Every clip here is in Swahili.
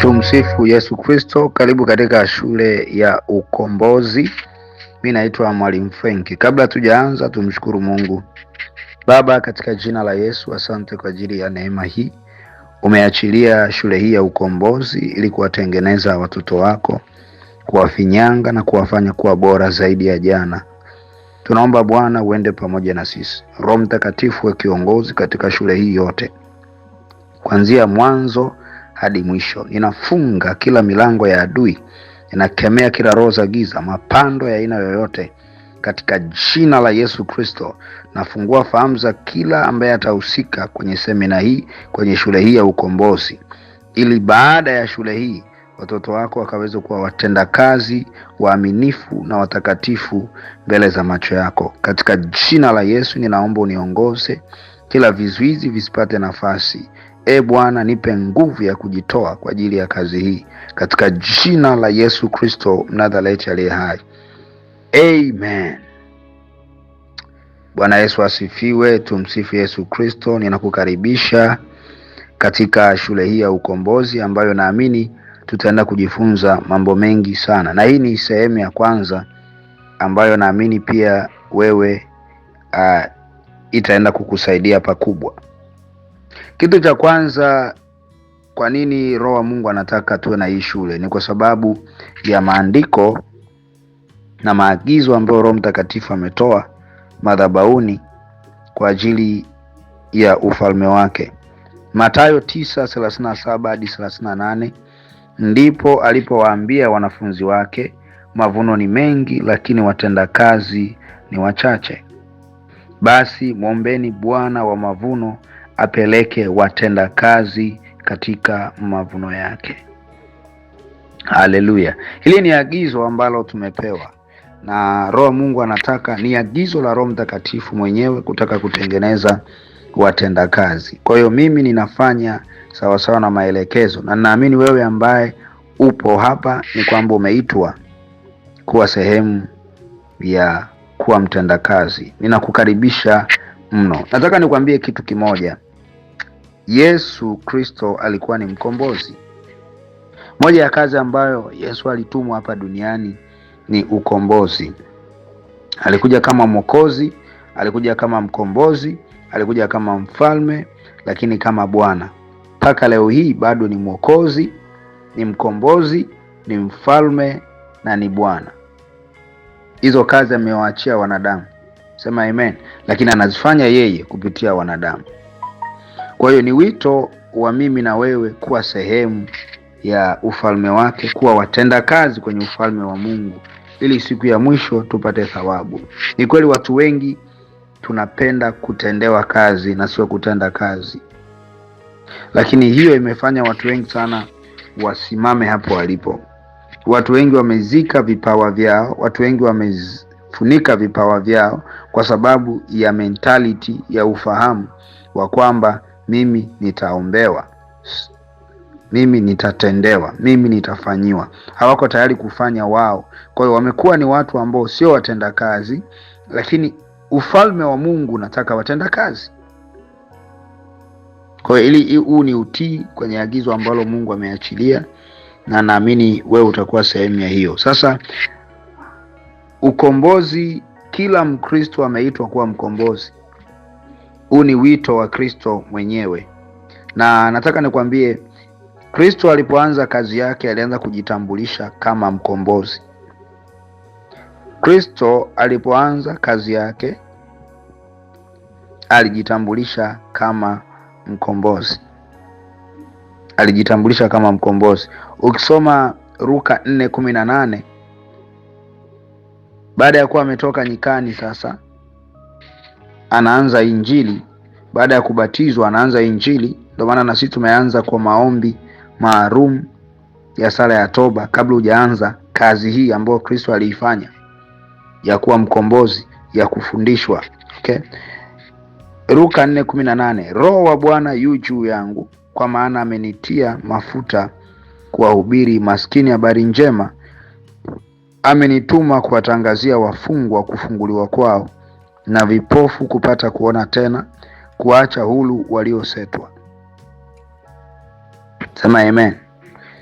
Tumsifu Yesu Kristo. Karibu katika shule ya ukombozi. Mimi naitwa Mwalimu Frenki. Kabla tujaanza, tumshukuru Mungu. Baba, katika jina la Yesu, asante kwa ajili ya neema hii. Umeachilia shule hii ya ukombozi ili kuwatengeneza watoto wako, kuwafinyanga na kuwafanya kuwa bora zaidi ya jana. Tunaomba Bwana uende pamoja na sisi. Roho Mtakatifu wa kiongozi katika shule hii yote, kuanzia mwanzo hadi mwisho. Ninafunga kila milango ya adui, ninakemea kila roho za giza, mapando ya aina yoyote katika jina la Yesu Kristo. Nafungua fahamu za kila ambaye atahusika kwenye semina hii, kwenye shule hii ya ukombozi, ili baada ya shule hii watoto wako wakaweze kuwa watendakazi waaminifu na watakatifu mbele za macho yako. Katika jina la Yesu ninaomba uniongoze, kila vizuizi visipate nafasi. Bwana, nipe nguvu ya kujitoa kwa ajili ya kazi hii, katika jina la Yesu Kristo Mnazareti aliye hai. Amen. Bwana Yesu asifiwe. Tumsifu Yesu Kristo. Ninakukaribisha katika shule hii ya ukombozi ambayo naamini tutaenda kujifunza mambo mengi sana, na hii ni sehemu ya kwanza ambayo naamini pia wewe itaenda kukusaidia pakubwa. Kitu cha kwanza, kwa nini Roho wa Mungu anataka tuwe na hii shule? Ni kwa sababu ya maandiko na maagizo ambayo Roho Mtakatifu ametoa madhabahuni kwa ajili ya ufalme wake. Mathayo 9:37 hadi 38, ndipo alipowaambia wanafunzi wake, mavuno ni mengi lakini watendakazi ni wachache. Basi mwombeni Bwana wa mavuno apeleke watendakazi katika mavuno yake. Haleluya. Hili ni agizo ambalo tumepewa na Roho Mungu. Anataka, ni agizo la Roho Mtakatifu mwenyewe kutaka kutengeneza watendakazi. Kwa hiyo mimi ninafanya sawasawa na maelekezo, na naamini wewe ambaye upo hapa ni kwamba umeitwa kuwa sehemu ya kuwa mtendakazi. Ninakukaribisha mno. Nataka nikwambie kitu kimoja. Yesu Kristo alikuwa ni mkombozi. Moja ya kazi ambayo Yesu alitumwa hapa duniani ni ukombozi. Alikuja kama mwokozi, alikuja kama mkombozi, alikuja kama mfalme, lakini kama Bwana. Mpaka leo hii bado ni mwokozi, ni mkombozi, ni mfalme na ni Bwana. Hizo kazi amewaachia wanadamu. Sema amen. Lakini anazifanya yeye kupitia wanadamu. Kwa hiyo ni wito wa mimi na wewe kuwa sehemu ya ufalme wake, kuwa watenda kazi kwenye ufalme wa Mungu, ili siku ya mwisho tupate thawabu. Ni kweli watu wengi tunapenda kutendewa kazi na sio kutenda kazi, lakini hiyo imefanya watu wengi sana wasimame hapo walipo. Watu wengi wamezika vipawa vyao, watu wengi wamefunika vipawa vyao kwa sababu ya mentality ya ufahamu wa kwamba mimi nitaombewa, mimi nitatendewa, mimi nitafanyiwa. Hawako tayari kufanya wao. Kwa hiyo wamekuwa ni watu ambao sio watenda kazi, lakini ufalme wa Mungu unataka watenda kazi. Kwa hiyo ili huu ni utii kwenye agizo ambalo Mungu ameachilia, na naamini wewe utakuwa sehemu ya hiyo. Sasa ukombozi, kila Mkristo ameitwa kuwa mkombozi. Huu ni wito wa Kristo mwenyewe. Na nataka nikwambie, Kristo alipoanza kazi yake alianza kujitambulisha kama mkombozi. Kristo alipoanza kazi yake alijitambulisha kama mkombozi. Alijitambulisha kama mkombozi. Ukisoma Luka 4:18, baada ya kuwa ametoka nyikani, sasa anaanza injili. Baada ya kubatizwa anaanza injili. Ndio maana na sisi tumeanza kwa maombi maalum ya sala ya toba kabla hujaanza kazi hii ambayo Kristo aliifanya ya kuwa mkombozi, ya kufundishwa. Okay? Luka 4:18, Roho wa Bwana yu juu yangu, kwa maana amenitia mafuta kuwahubiri maskini habari njema, amenituma kuwatangazia wafungwa kufunguliwa kwao, na vipofu kupata kuona tena, kuacha huru waliosetwa. Sema amen.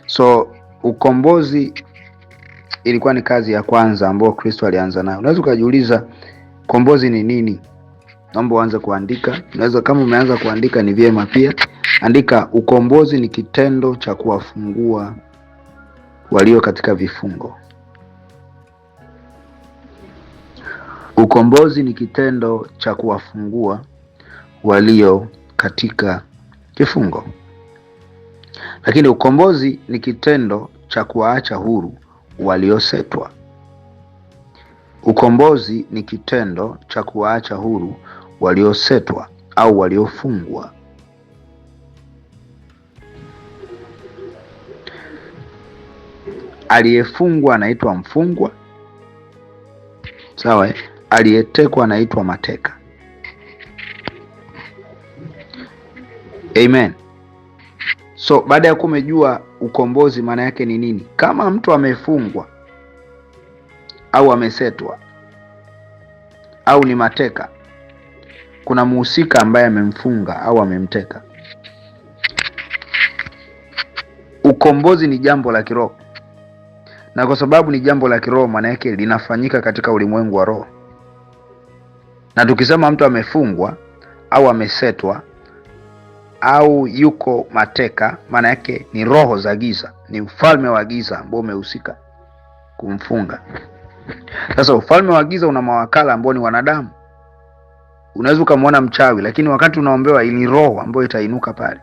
So ukombozi ilikuwa ni kazi ya kwanza ambayo Kristo alianza nayo. Unaweza kujiuliza ukombozi ni nini? Naomba uanze kuandika. Unaweza, kama umeanza kuandika ni vyema pia. Andika, ukombozi ni kitendo cha kuwafungua walio katika vifungo. Ukombozi ni kitendo cha kuwafungua walio katika kifungo. Lakini ukombozi ni kitendo cha kuwaacha huru waliosetwa. Ukombozi ni kitendo cha kuwaacha huru waliosetwa au waliofungwa. Aliyefungwa anaitwa mfungwa. Sawa? Aliyetekwa anaitwa mateka. Amen. So baada ya kumejua ukombozi maana yake ni nini, kama mtu amefungwa au amesetwa au ni mateka, kuna mhusika ambaye amemfunga au amemteka. Ukombozi ni jambo la kiroho, na kwa sababu ni jambo la kiroho maana yake linafanyika katika ulimwengu wa roho. Na tukisema mtu amefungwa au amesetwa au yuko mateka, maana yake ni roho za giza, ni ufalme wa giza ambao umehusika kumfunga. Sasa ufalme wa giza una mawakala ambao ni wanadamu. Unaweza ukamwona mchawi, lakini wakati unaombewa ili roho ambayo itainuka pale.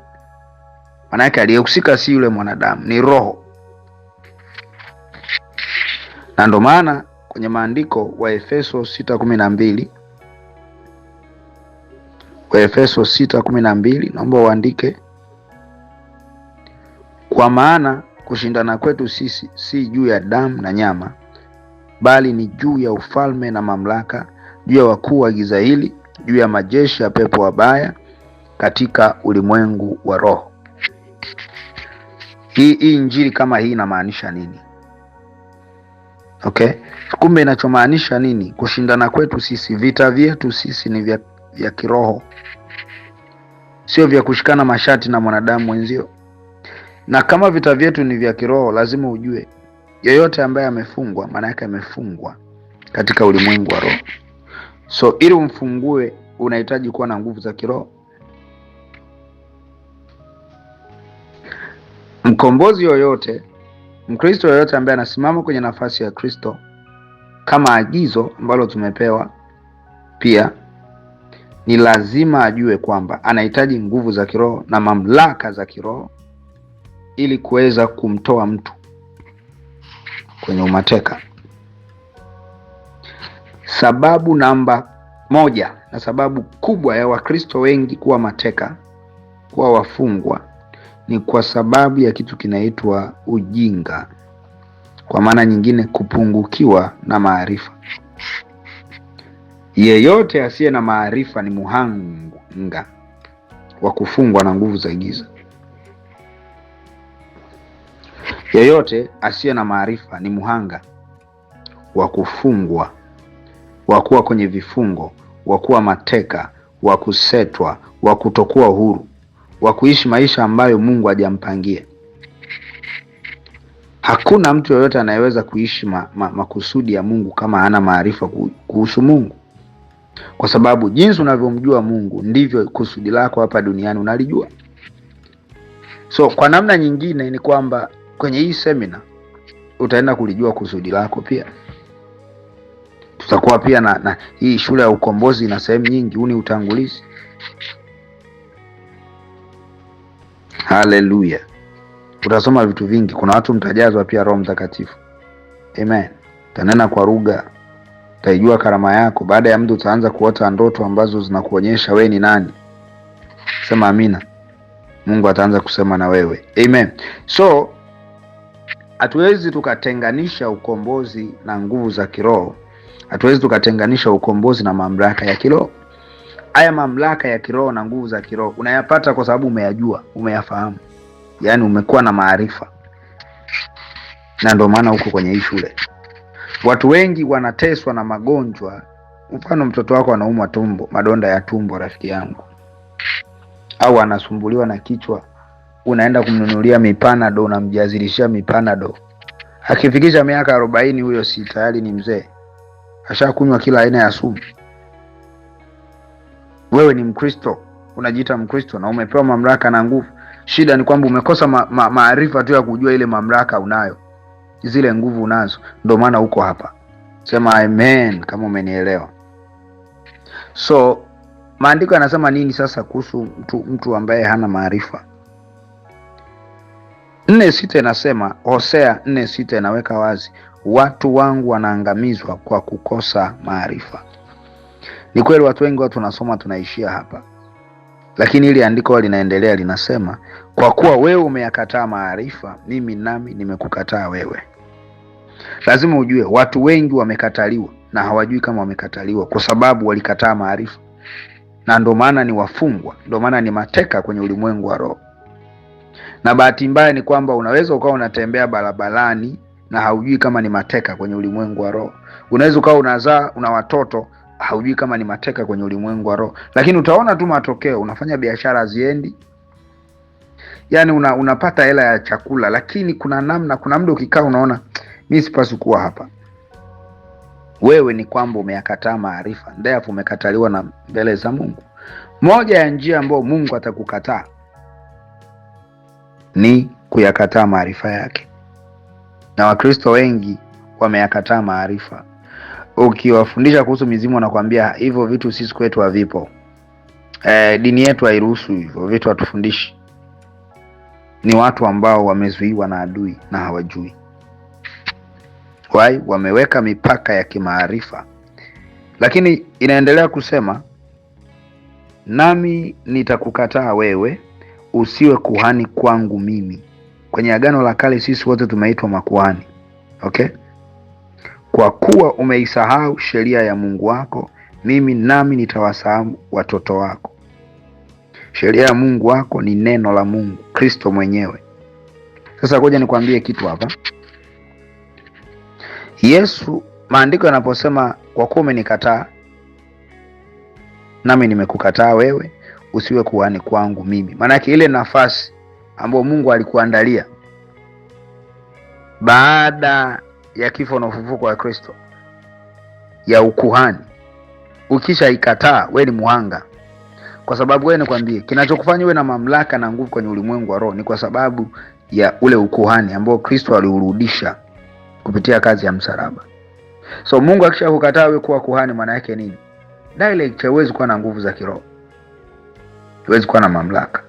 Maana yake aliyehusika si yule mwanadamu, ni roho. Na ndio maana kwenye maandiko wa Efeso 6:12, wa Efeso 6:12, naomba uandike, kwa maana kushindana kwetu sisi si juu ya damu na nyama, bali ni juu ya ufalme na mamlaka, juu ya wakuu wa giza hili, juu ya majeshi ya pepo wabaya katika ulimwengu wa roho. Hii injili kama hii inamaanisha nini? Okay? Kumbe inachomaanisha nini? Kushindana kwetu sisi, vita vyetu sisi ni vya kiroho, sio vya kushikana mashati na mwanadamu mwenzio. Na kama vita vyetu ni vya kiroho, lazima ujue yeyote ambaye amefungwa maana yake amefungwa katika ulimwengu wa roho. So ili umfungue unahitaji kuwa na nguvu za kiroho. Mkombozi yoyote, Mkristo yoyote ambaye anasimama kwenye nafasi ya Kristo kama agizo ambalo tumepewa, pia ni lazima ajue kwamba anahitaji nguvu za kiroho na mamlaka za kiroho ili kuweza kumtoa mtu kwenye umateka. Sababu namba moja na sababu kubwa ya Wakristo wengi kuwa mateka, kuwa wafungwa, ni kwa sababu ya kitu kinaitwa ujinga. Kwa maana nyingine, kupungukiwa na maarifa. Yeyote asiye na maarifa ni muhanga wa kufungwa na nguvu za giza. Yeyote asiye na maarifa ni muhanga wa kufungwa, wa kuwa kwenye vifungo, wa kuwa mateka, wa kusetwa, wa kutokuwa huru, wa kuishi maisha ambayo Mungu hajampangia. Hakuna mtu yeyote anayeweza kuishi makusudi ya Mungu kama hana maarifa kuhusu Mungu. Kwa sababu jinsi unavyomjua Mungu ndivyo kusudi lako hapa duniani unalijua. So kwa namna nyingine ni kwamba kwenye hii semina utaenda kulijua kusudi lako pia. Tutakuwa pia na hii shule ya ukombozi na sehemu nyingi, huu ni utangulizi. Haleluya. Utasoma vitu vingi, kuna watu mtajazwa pia Roho Mtakatifu. Amen. Utanena kwa lugha, utaijua karama yako. Baada ya muda utaanza kuota ndoto ambazo zinakuonyesha wewe ni nani. Sema amina. Mungu ataanza kusema na wewe. Amen. So hatuwezi tukatenganisha ukombozi na nguvu za kiroho. Hatuwezi tukatenganisha ukombozi na mamlaka ya kiroho. Haya mamlaka ya kiroho na nguvu za kiroho unayapata kwa sababu umeyajua, umeyafahamu. Yaani umekuwa na maarifa. Na ndio maana uko kwenye hii shule. Watu wengi wanateswa na magonjwa. Mfano, mtoto wako anaumwa tumbo, madonda ya tumbo, rafiki yangu, au anasumbuliwa na kichwa, unaenda kumnunulia mipanado, unamjazilishia mipanado. Akifikisha miaka 40 huyo si tayari ni mzee, ashakunywa kila aina ya sumu. Wewe ni Mkristo, unajiita Mkristo na umepewa mamlaka na nguvu. Shida ni kwamba umekosa maarifa tu ya kujua ile mamlaka unayo, zile nguvu unazo, ndio maana uko hapa. Sema amen kama umenielewa. So maandiko yanasema nini sasa kuhusu mtu ambaye hana maarifa? 4:6 inasema, Hosea 4:6 inaweka wazi, watu wangu wanaangamizwa kwa kukosa maarifa. Ni kweli watu wengi tunasoma tunaishia hapa, lakini ili andiko linaendelea, linasema kwa kuwa wewe umeyakataa maarifa, mimi nami nimekukataa wewe. Lazima ujue watu wengi wamekataliwa na hawajui kama wamekataliwa kwa sababu walikataa maarifa, na ndio maana ni wafungwa, ndio maana ni mateka kwenye ulimwengu wa roho. Na bahati mbaya ni kwamba unaweza ukawa unatembea barabarani na haujui kama ni mateka kwenye ulimwengu wa roho. Unaweza ukawa una watoto, haujui kama ni mateka kwenye ulimwengu wa roho, lakini utaona tu matokeo. Unafanya biashara ziendi, yani unapata hela ya chakula, lakini kuna muda ukikaa unaona mimi sipaswi kuwa hapa. Wewe ni kwamba umeyakataa maarifa, ndio umekataliwa na mbele za Mungu. Moja ya njia ambayo Mungu atakukataa ni kuyakataa maarifa yake, na Wakristo wengi wameyakataa maarifa. Ukiwafundisha kuhusu mizimu wanakuambia hivyo vitu sisi kwetu havipo. Dini yetu hairuhusu hivyo vitu, hatufundishi. Ni watu ambao wamezuiwa na adui na hawajui. Wameweka mipaka ya kimaarifa. Lakini inaendelea kusema, nami nitakukataa wewe, usiwe kuhani kwangu mimi. Kwenye Agano la Kale sisi wote tumeitwa makuhani. Okay? Kwa kuwa umeisahau sheria ya Mungu wako, mimi nami nitawasahau watoto wako. Sheria ya Mungu wako ni neno la Mungu, Kristo mwenyewe. Sasa ngoja nikwambie kitu hapa. Yesu, maandiko yanaposema kwa kuwa umenikataa nami nimekukataa wewe, usiwe kuhani kwangu mimi, maana yake ile nafasi ambayo Mungu alikuandalia baada ya kifo na ufufuko wa Kristo ya ukuhani, ukisha ikataa wewe ni muhanga. Kwa sababu wewe, nikwambie, kinachokufanya uwe na mamlaka na nguvu kwenye ulimwengu wa roho ni kwa sababu ya ule ukuhani ambao Kristo aliurudisha kupitia kazi ya msalaba. So Mungu akishakukataa wewe kuwa kuhani, maana yake nini? Direct huwezi kuwa na nguvu za kiroho, huwezi kuwa na mamlaka.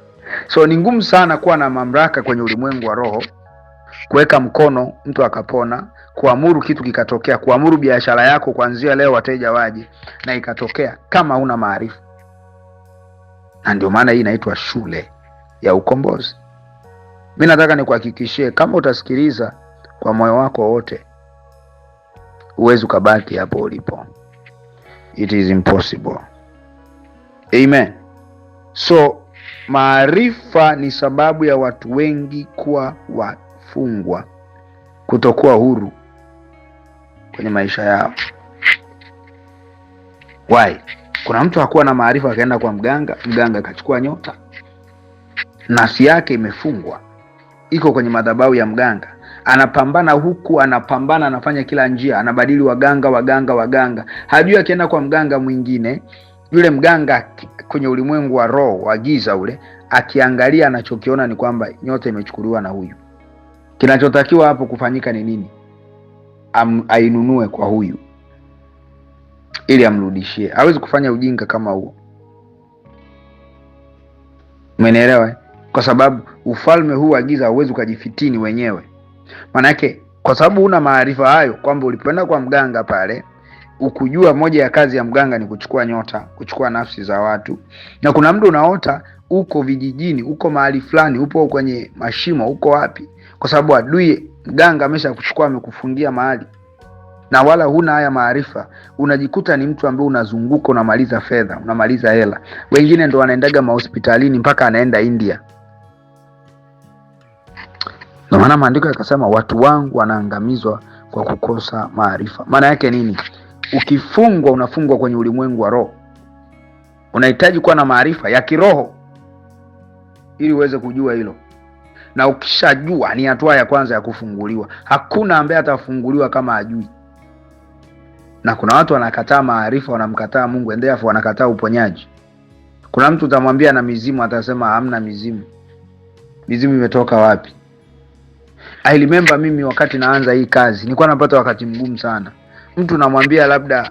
So ni ngumu sana kuwa na mamlaka kwenye ulimwengu wa roho, kuweka mkono mtu akapona, kuamuru kitu kikatokea, kuamuru biashara yako kuanzia leo wateja waje, na ikatokea, kama huna maarifa. Na ndio maana hii inaitwa shule ya ukombozi. Mimi nataka nikuhakikishie, kama utasikiliza kwa moyo wako wote, huwezi ukabaki hapo ulipo. It is impossible. Amen. So maarifa ni sababu ya watu wengi kuwa wafungwa, kutokuwa huru kwenye maisha yao. Why? Kuna mtu hakuwa na maarifa akaenda kwa mganga, mganga akachukua nyota. Nafsi yake imefungwa, iko kwenye madhabahu ya mganga. Anapambana huku, anapambana, anafanya kila njia, anabadili waganga. Hajui akienda kwa mganga mwingine, yule mganga kwenye ulimwengu wa roho wa giza ule, akiangalia anachokiona ni kwamba nyota imechukuliwa na huyu. Kinachotakiwa hapo kufanyika ni nini? Ainunue kwa huyu ili amrudishie. Hawezi kufanya ujinga kama huo. Umenielewa? Kwa sababu ufalme huu wa giza hauwezi ukajifitini wenyewe. Maana yake kwa sababu huna maarifa hayo, kwamba ulipoenda kwa mganga pale ukujua moja ya kazi ya mganga ni kuchukua nyota, kuchukua nafsi za watu. Na kuna mtu unaota uko vijijini, uko mahali fulani, upo kwenye mashimo, uko wapi? Kwa sababu adui mganga amesha kuchukua, amekufungia mahali, na wala huna haya maarifa. Unajikuta ni mtu ambaye unazunguka, unamaliza fedha, unamaliza hela. Wengine ndo wanaendaga mahospitalini mpaka anaenda India. Na maana maandiko yakasema watu wangu wanaangamizwa kwa kukosa maarifa. Maana yake nini? Ukifungwa, unafungwa kwenye ulimwengu wa roho. Unahitaji kuwa na maarifa ya kiroho ili uweze kujua hilo. na ukishajua ni hatua ya kwanza ya kufunguliwa. Hakuna ambaye atafunguliwa kama hajui. Na kuna watu wanakataa maarifa, wanamkataa Mungu, endeavor wanakataa uponyaji. Kuna mtu utamwambia na mizimu, atasema hamna mizimu. Mizimu imetoka wapi? I remember mimi wakati naanza hii kazi nilikuwa napata wakati mgumu sana. Mtu namwambia labda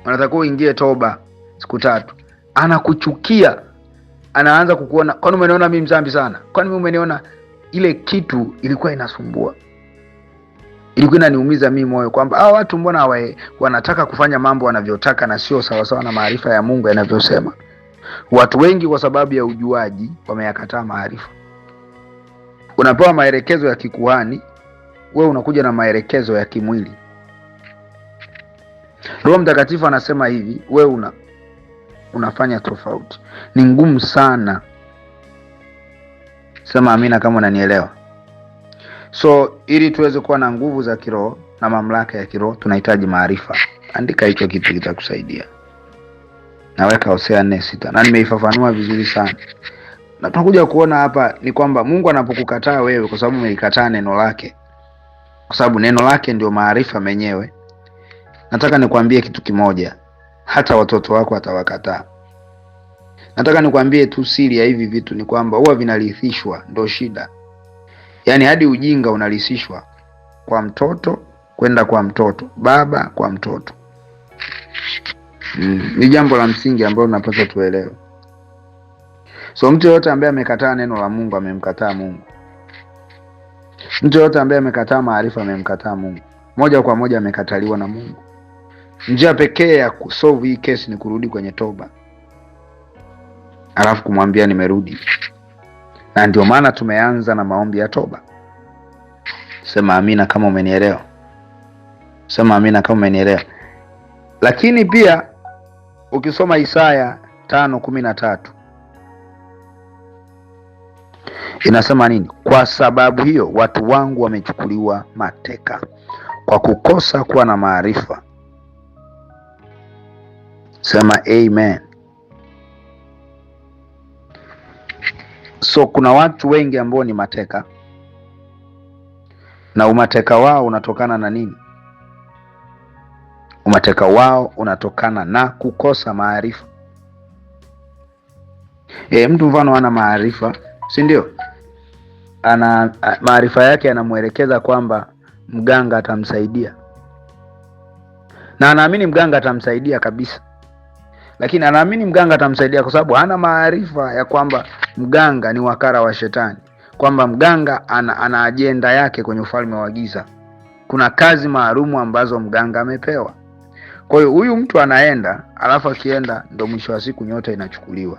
unatakiwa uingie toba siku 3, anakuchukia, anaanza kukuona, kwani umeniona mimi mzambi sana? Kwani mimi umeniona? Ile kitu ilikuwa inasumbua, ilikuwa inaniumiza mimi moyo kwamba hao watu mbona wanataka kufanya mambo wanavyotaka na sio sawa sawa na maarifa ya Mungu yanavyosema. Watu wengi kwa sababu ya ujuaji wameyakataa maarifa. Unapewa maelekezo ya kikuhani, wewe unakuja na maelekezo ya kimwili. Roho Mtakatifu anasema hivi, wewe unafanya tofauti. Ni ngumu sana. Sema amina kama unanielewa. So ili tuweze kuwa na nguvu za kiroho na mamlaka ya kiroho tunahitaji maarifa. Andika hicho kitu kitakusaidia. Naweka Hosea 4:6 na nimeifafanua vizuri sana. Na tunakuja kuona hapa ni kwamba Mungu anapokukataa wewe kwa sababu umelikataa neno lake, kwa sababu neno lake ndio maarifa menyewe. Nataka nikwambie kitu kimoja, hata watoto wako atawakataa. Nataka nikwambie tu siri ya hivi vitu ni kwamba huwa vinarithishwa, ndio shida. Yaani hadi ujinga unarithishwa kwa mtoto kwenda kwa mtoto, baba kwa mtoto. Ni jambo la msingi ambalo tunapaswa tuelewe. So mtu yote ambaye amekataa neno la Mungu amemkataa Mungu. Mtu yote ambaye amekataa maarifa amemkataa Mungu. Moja kwa moja amekataliwa na Mungu. Njia pekee ya kusolve hii kesi ni kurudi kwenye toba, alafu kumwambia nimerudi. Na ndio maana tumeanza na maombi ya toba. Sema amina kama umenielewa. Sema amina kama umenielewa. Lakini pia ukisoma Isaya 5:13 inasema nini? Kwa sababu hiyo watu wangu wamechukuliwa mateka kwa kukosa kuwa na maarifa. Sema amen. So kuna watu wengi ambao ni mateka, na umateka wao unatokana na nini? Umateka wao unatokana na kukosa maarifa. Mtu mfano ana maarifa, si ndio? Ana maarifa yake yanamuelekeza kwamba mganga atamsaidia, na anaamini mganga atamsaidia kabisa. Lakini anaamini mganga atamsaidia kwa sababu hana maarifa ya kwamba mganga ni wakala wa shetani, kwamba mganga ana ajenda yake kwenye ufalme wa giza. Kuna kazi maalumu ambazo mganga amepewa. Kwa hiyo huyu mtu anaenda, alafu akienda ndo mwisho wa siku nyota inachukuliwa.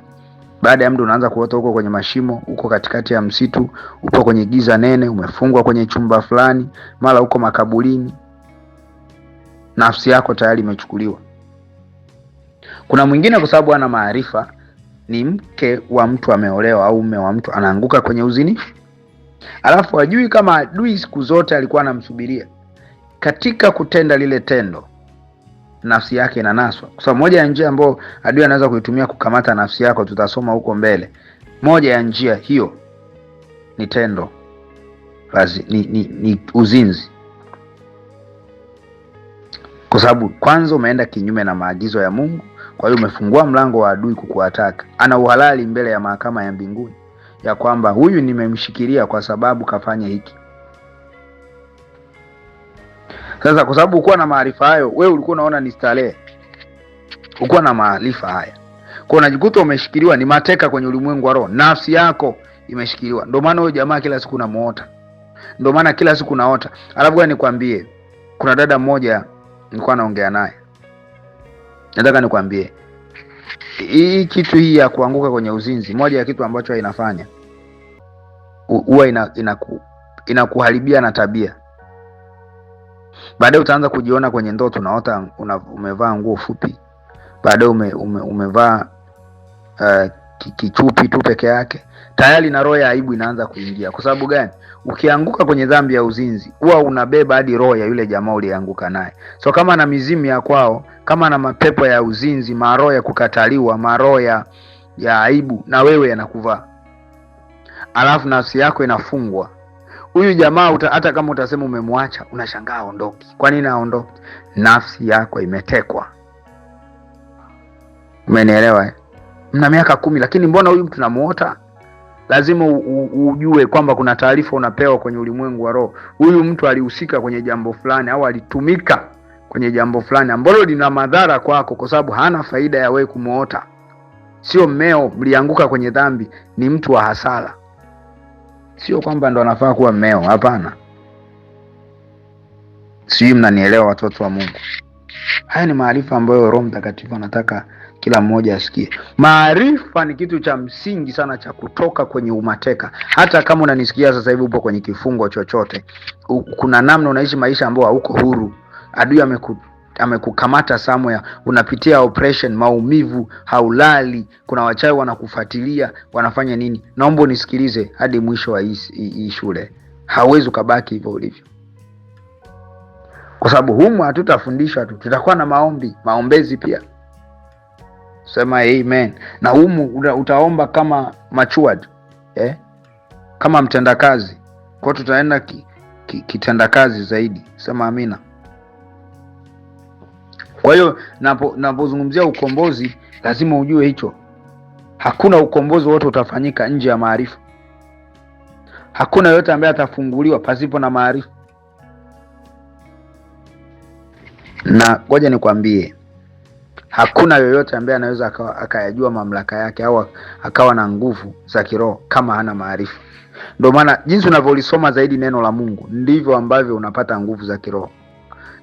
Baada ya muda unaanza kuota huko kwenye mashimo, uko katikati ya msitu, upo kwenye giza nene, umefungwa kwenye chumba fulani, mara uko makaburini. Nafsi yako tayari imechukuliwa. Kuna mwingine kwa sababu ana maarifa, ni mke wa mtu ameolewa au mume wa mtu anaanguka kwenye uzinifu. Alafu hajui kama adui siku zote alikuwa anamsubiria. Katika kutenda lile tendo, nafsi yake inanaswa. Kwa sababu moja ya njia ambayo adui anaweza kuitumia kukamata nafsi yako, tutasoma huko mbele. Moja ya njia hiyo ni tendo ni uzinzi. Kwa sababu kwanza umeenda kinyume na maagizo ya Mungu, kwa hiyo umefungua mlango wa adui kukuataka. Ana uhalali mbele ya mahakama ya mbinguni ya kwamba huyu nimemshikilia kwa sababu kafanya hiki. Sasa kwa sababu ulikuwa na maarifa hayo, wewe ulikuwa unaona ni starehe. Ulikuwa na maarifa haya, kwa unajikuta umeshikiliwa, ni mateka kwenye ulimwengu wa roho. Nafsi yako imeshikiliwa. Ndio maana huyo jamaa kila siku unamuota. Ndio maana kila siku unaota. Alafu wewe nikwambie, kuna dada mmoja nilikuwa naongea naye. Nataka nikwambie, hii kitu hii ya kuanguka kwenye uzinzi, moja ya kitu ambacho inafanya huwa inakuharibia na tabia. Baadaye utaanza kujiona kwenye ndoto unaota umevaa nguo fupi. Baadaye umevaa kichupi tu peke yake. Tayari na roho ya aibu inaanza kuingia. Kwa sababu gani? Ukianguka kwenye dhambi ya uzinzi, huwa unabeba hadi roho ya yule jamaa ulianguka naye. So kama ana mizimu ya kwao, kama ana mapepo ya uzinzi, maroho ya kukataliwa, maroho ya aibu, na wewe yanakuvaa. alafu nafsi yako inafungwa. Huyu jamaa hata kama utasema umemwacha, unashangaa aondoki. Kwa nini aondoki? Nafsi yako imetekwa. Umenielewa? Mna miaka 10 lakini mbona huyu mtu namuota? Lazima ujue kwamba kuna taarifa unapewa kwenye ulimwengu wa roho. Huyu mtu alihusika kwenye jambo fulani au alitumika kwenye jambo fulani ambalo lina madhara kwako, kwa sababu hana faida ya wewe kumuota. Sio mmeo mlianguka kwenye dhambi, ni mtu wa hasara. Sio kwamba ndo anafaa kuwa mmeo, hapana. Sijui mnanielewa watoto wa Mungu. Haya ni maarifa ambayo Roho Mtakatifu anataka kila mmoja asikie. Maarifa ni kitu cha msingi sana cha kutoka kwenye umateka. Hata kama unanisikia sasa hivi upo kwenye kifungo chochote, kuna namna unaishi maisha ambayo hauko huru. Adui amekukamata somewhere, unapitia operation, maumivu, haulali, kuna wachawi wanakufuatilia, wanafanya nini? Naomba unisikilize hadi mwisho wa hii shule. Hauwezi kubaki hivyo ulivyo. Kwa sababu humu hatutafundishwa tu, tutakuwa na maombezi pia. Sema amen. Na humu utaomba kama matured, kama mtendakazi. Kwa tutaenda kitendakazi zaidi. Sema amina. Kwa hiyo napozungumzia ukombozi, lazima ujue hicho. Hakuna ukombozi wote utafanyika nje ya maarifa. Hakuna yote ambaye atafunguliwa pasipo na maarifa. Na ngoja nikwambie, hakuna yoyote ambaye anaweza akayajua mamlaka yake au akawa na nguvu za kiroho kama hana maarifa. Ndio maana jinsi unavyolisoma zaidi neno la Mungu, ndivyo ambavyo unapata nguvu za kiroho.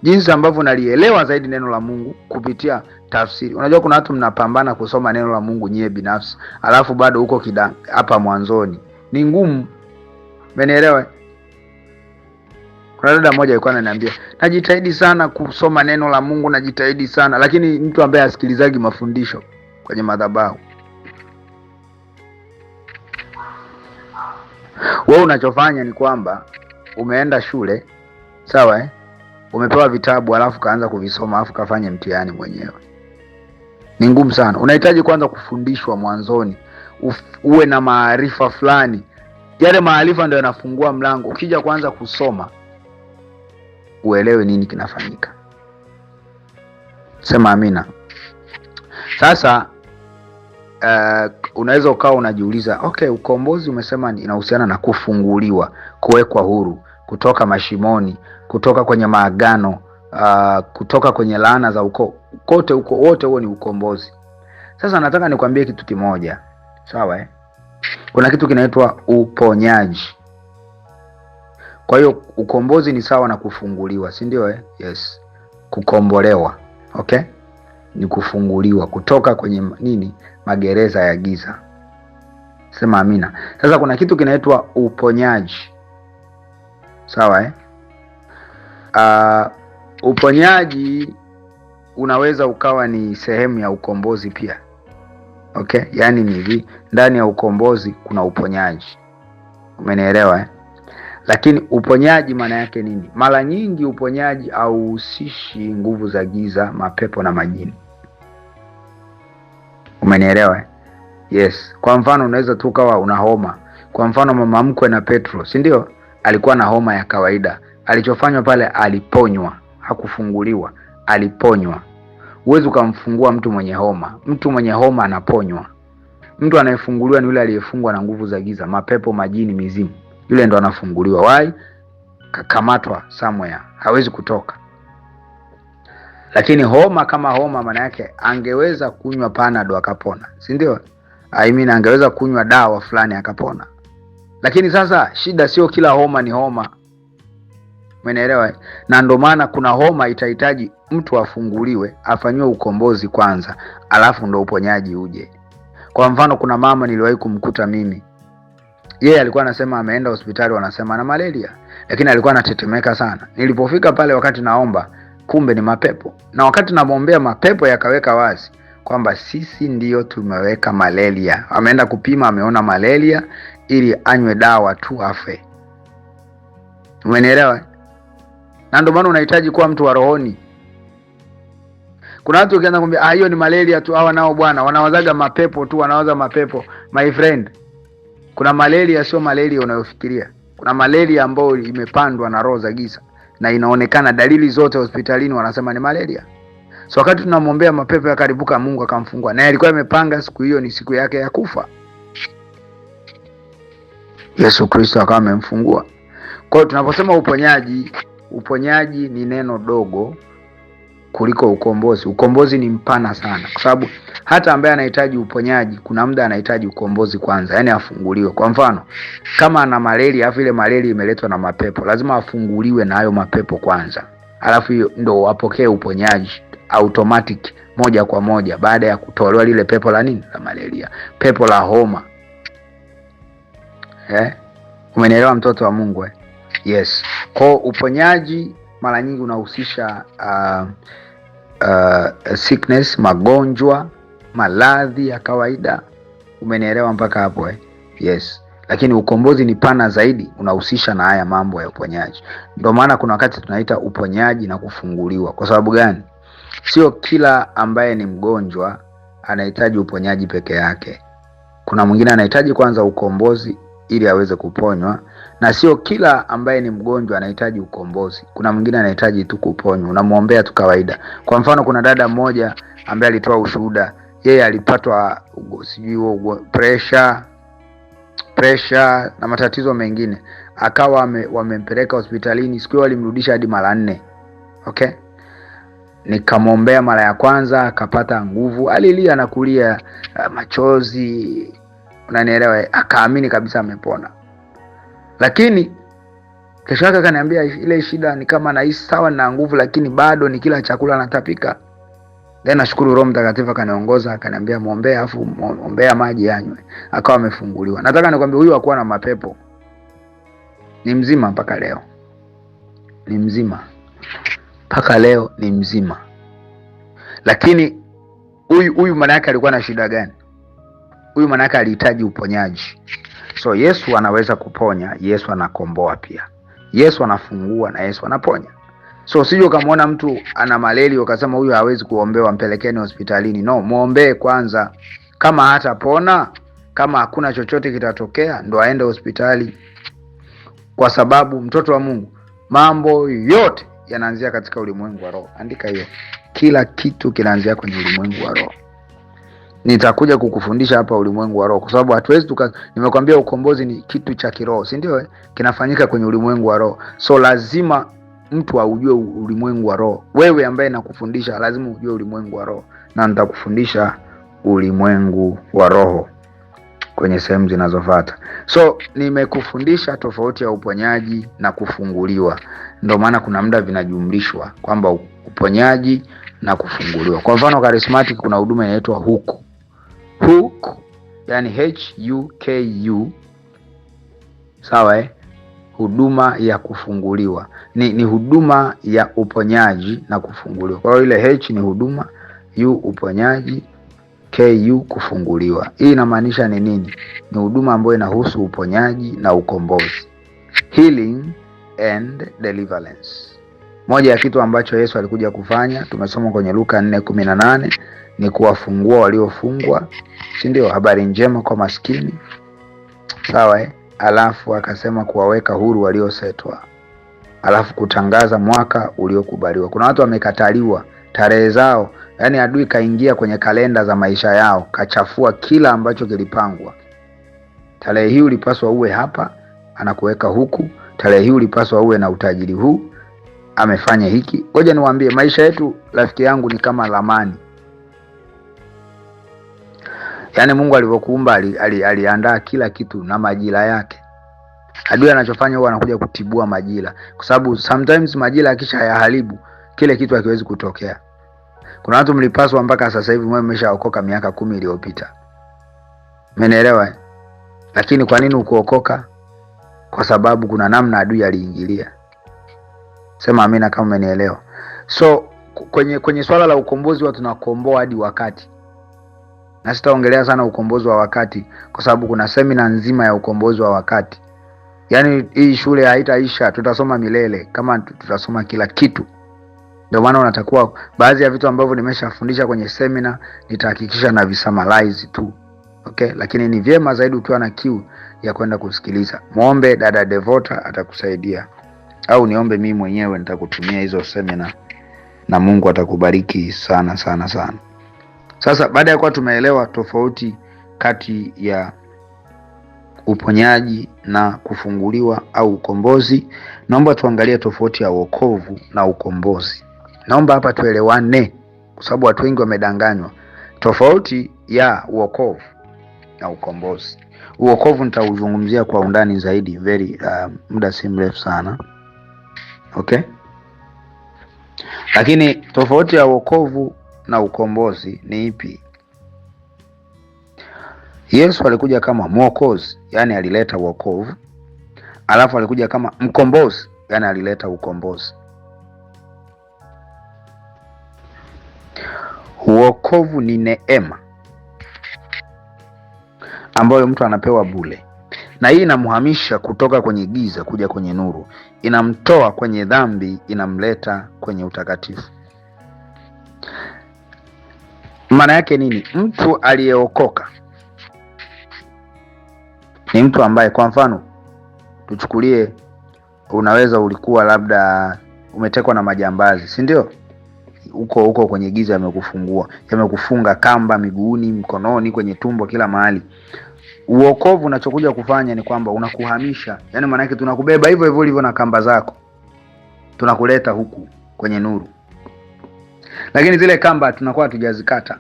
Jinsi ambavyo unalielewa zaidi neno la Mungu kupitia tafsiri. Unajua kuna watu mnapambana kusoma neno la Mungu nyie binafsi, alafu bado huko hapa mwanzoni. Ni ngumu. Umenielewa? Kuna dada mmoja alikuwa ananiambia, najitahidi sana kusoma neno la Mungu, najitahidi sana, lakini mtu ambaye asikilizagi mafundisho kwenye madhabahu. Wewe unachofanya ni kwamba umeenda shule, sawa umepewa vitabu alafu kaanza kuvisoma alafu kafanye mtihani mwenyewe. Ni ngumu sana. Unahitaji kwanza kufundishwa mwanzoni, uwe na maarifa fulani. Yale maarifa ndio yanafungua mlango. Ukija kwanza kusoma, uelewe nini kinafanyika. Sema amina. Sasa unaweza ukawa unajiuliza, okay, ukombozi umesema inahusiana na kufunguliwa, kuwekwa huru, kutoka mashimoni, kutoka kwenye maagano, kutoka kwenye laana za ukoo. Kote huko, wote huo ni ukombozi. Sasa nataka nikwambie kitu kimoja. Sawa Kuna kitu kinaitwa uponyaji. Kwa hiyo ukombozi ni sawa na kufunguliwa, si ndio Yes. Kukombolewa. Okay? Ni kufunguliwa kutoka kwenye magereza ya giza. Sema amina. Sasa kuna kitu kinaitwa uponyaji. Sawa uponyaji unaweza ukawa ni sehemu ya ukombozi pia. Okay? Yaani ni hivi, ndani ya ukombozi kuna uponyaji. Umenielewa Lakini uponyaji maana yake nini? Mara nyingi uponyaji hauhusishi nguvu za giza, mapepo na majini. Umenielewa Yes. Kwa mfano unaweza tu kawa una homa. Kwa mfano mama mkwe na Petro, si ndio? Alikuwa na homa ya kawaida. Alichofanywa pale, aliponywa, hakufunguliwa, aliponywa. Huwezi ukamfungua mtu mwenye homa. Mtu mwenye homa anaponywa. Mtu anayefunguliwa ni yule aliyefungwa na nguvu za giza, mapepo, majini, mizimu. Yule ndo anafunguliwa. Why? Kakamatwa somewhere, hawezi kutoka. Lakini homa kama homa, maana yake angeweza kunywa Panadol akapona, si ndio? Angeweza kunywa dawa fulani akapona. Lakini sasa shida sio kila homa ni homa. Umeelewa Na ndio maana kuna homa itahitaji mtu afunguliwe, afanywe ukombozi kwanza, alafu ndo uponyaji uje. Kwa mfano kuna mama niliwahi kumkuta mimi. Yeye alikuwa anasema ameenda hospitali, wanasema ana malaria, lakini alikuwa anatetemeka sana. Nilipofika pale wakati naomba, kumbe ni mapepo. Na wakati namwombea, mapepo yakaweka wazi kwamba sisi ndio tumeweka malaria. Ameenda kupima, ameona malaria, ili anywe dawa tu afe. Umenielewa? Na ndio maana unahitaji kuwa mtu wa rohoni. Kuna watu ukianza kumwambia hiyo ni malaria tu, hawa nao bwana wanawazaga mapepo tu, wanawaza mapepo. My friend, Kuna malaria sio malaria unayofikiria. Kuna malaria ambayo imepandwa na roho za giza na inaonekana dalili zote hospitalini wanasema ni malaria. So wakati tunamwombea mapepo yakaribuka, Mungu akamfungua, na alikuwa amepanga siku hiyo ni siku yake ya kufa. Yesu Kristo akawa amemfungua. Kwa hiyo tunaposema uponyaji ni neno dogo kuliko ukombozi. Ukombozi ni mpana sana, kwa sababu hata ambaye anahitaji uponyaji kuna muda anahitaji ukombozi kwanza, yani afunguliwe. Kwa mfano, kama ana malaria afu ile malaria imeletwa na mapepo, lazima afunguliwe na hayo mapepo kwanza, alafu hiyo ndo apokee uponyaji automatic moja kwa moja baada ya kutolewa lile pepo la nini, la malaria, pepo la homa. Umenielewa mtoto wa Mungu? Yes. Kwa uponyaji mara nyingi unahusisha sickness, magonjwa, maradhi ya kawaida. Umenielewa mpaka hapo? Yes. Lakini ukombozi ni pana zaidi, unahusisha na haya mambo ya uponyaji. Ndio maana kuna wakati tunaita uponyaji na kufunguliwa. Kwa sababu gani? Sio kila ambaye ni mgonjwa anahitaji uponyaji peke yake. Kuna mwingine anahitaji kwanza ukombozi ili aweze kuponywa, na sio kila ambaye ni mgonjwa anahitaji ukombozi. Kuna mwingine anahitaji tu kuponywa, unamuombea tu kawaida. Kwa mfano, kuna dada mmoja ambaye alitoa ushuhuda, yeye alipatwa pressure na matatizo mengine, akawa wamempeleka hospitalini, siku hiyo walimrudisha hadi mara 4. Okay? Nikamwombea mara ya kwanza, akapata nguvu, alilia na kulia machozi, unanielewa, akaamini kabisa amepona. Lakini kesho yake akaniambia ile shida ni kama nahisi sawa na nguvu, lakini bado ni kila chakula natapika. Then nashukuru Roho Mtakatifu akaniongoza, akaniambia muombea, afu muombea maji yanywe, akawa amefunguliwa. Nataka nikwambie huyu hakuwa na mapepo, ni mzima mpaka leo, ni mzima mpaka leo, ni mzima. Lakini huyu maana yake alikuwa na shida gani? Huyu maana yake alihitaji uponyaji. So Yesu anaweza kuponya, Yesu anakomboa pia. Yesu anafungua na Yesu anaponya. So usije ukamwona mtu ana malaria ukasema huyu hawezi kuombewa, mpelekeni hospitalini. No, muombee kwanza. Kama hatapona, kama hakuna chochote kitatokea, ndo aende hospitali. Kwa sababu mtoto wa Mungu, mambo yote yanaanzia katika ulimwengu wa roho. Andika hiyo. Kila kitu kinaanzia kwenye ulimwengu wa roho. Nitakuja kukufundisha hapa ulimwengu wa roho, kwa sababu hatuwezi nimekwambia ukombozi ni kitu cha kiroho, si ndio? Kinafanyika kwenye ulimwengu wa roho. So lazima mtu aujue ulimwengu wa roho. Wewe ambaye nakufundisha lazima ujue ulimwengu wa roho, na nitakufundisha ulimwengu wa roho kwenye sehemu zinazofuata. So nimekufundisha tofauti ya uponyaji na kufunguliwa. Ndio maana kuna muda vinajumlishwa kwamba uponyaji na kufunguliwa. Kwa mfano charismatic kuna huduma inaitwa hook, yani HUKU. Sawa huduma ya kufunguliwa ni huduma ya uponyaji na kufunguliwa. Kwa hiyo ile H ni huduma, U uponyaji, KU kufunguliwa. Hii inamaanisha ni nini? Ni huduma ambayo inahusu uponyaji na ukombozi, healing and deliverance. Moja ya kitu ambacho Yesu alikuja kufanya, tumesoma kwenye Luka 4:18, ni kuwafungua waliofungwa, si ndio? Habari njema kwa maskini. Sawa alafu akasema kuwaweka huru waliosetwa, alafu kutangaza mwaka uliokubaliwa. Kuna watu wamekataliwa tarehe zao, yani adui kaingia kwenye kalenda za maisha yao, kachafua kila ambacho kilipangwa. Tarehe hii ulipaswa uwe hapa, anakuweka huku. Tarehe hii ulipaswa uwe na utajiri huu, amefanya hiki. Ngoja niwaambie, maisha yetu rafiki yangu ni kama ramani. Yaani Mungu alivyokuumba aliandaa kila kitu na majira yake. Adui anachofanya huwa anakuja kutibua majira, kwa sababu sometimes majira akisha hayaharibu kile kitu hakiwezi kutokea. Kuna watu mlipaswa mpaka sasa hivi mwe mmeshaokoka miaka 10 iliyopita. Umenielewa? Lakini kwa nini ukuokoka? Kwa sababu kuna namna adui aliingilia. Sema amina kama umenielewa. So kwenye swala la ukombozi watu tunakomboa hadi wakati. Na sitaongelea sana ukombozi wa wakati kwa sababu kuna semina nzima ya ukombozi wa wakati. Yaani hii shule haitaisha, tutasoma milele kama tutasoma kila kitu. Ndio maana unatakuwa baadhi ya vitu ambavyo nimeshafundisha kwenye semina nitahakikisha na visummarize tu. Okay? Lakini ni vyema zaidi ukiwa na kiu ya kwenda kusikiliza. Muombe dada Devota atakusaidia, au niombe mimi mwenyewe nitakutumia hizo semina, na Mungu atakubariki sana sana sana. Sasa baada ya kuwa tumeelewa tofauti kati ya uponyaji na kufunguliwa au ukombozi, naomba tuangalie tofauti ya wokovu na ukombozi. Naomba hapa tuelewane, kwa sababu watu wengi wamedanganywa. Tofauti ya wokovu na ukombozi. Wokovu nitauzungumzia kwa undani zaidi muda si mrefu sana. Okay? Lakini tofauti ya wokovu na ukombozi ni ipi? Yesu alikuja kama mwokozi, yani alileta wokovu. Alafu alikuja kama mkombozi, yani alileta ukombozi. Wokovu ni neema ambayo mtu anapewa bure, na hii inamhamisha kutoka kwenye giza kuja kwenye nuru, inamtoa kwenye dhambi, inamleta kwenye utakatifu. Maana yake nini? Mtu aliyeokoka ni mtu ambaye, kwa mfano tuchukulie, unaweza ulikuwa labda umetekwa na majambazi, si ndio? Huko kwenye giza yamekufunga kamba miguuni, mkononi, kwenye tumbo, kila mahali. Uokovu unachokuja kufanya ni kwamba unakuhamisha, yani maana yake tunakubeba hivyo hivyo ulivyo na kamba zako, tunakuleta huku kwenye nuru. Lakini zile kamba tunakuwa hatujazikata.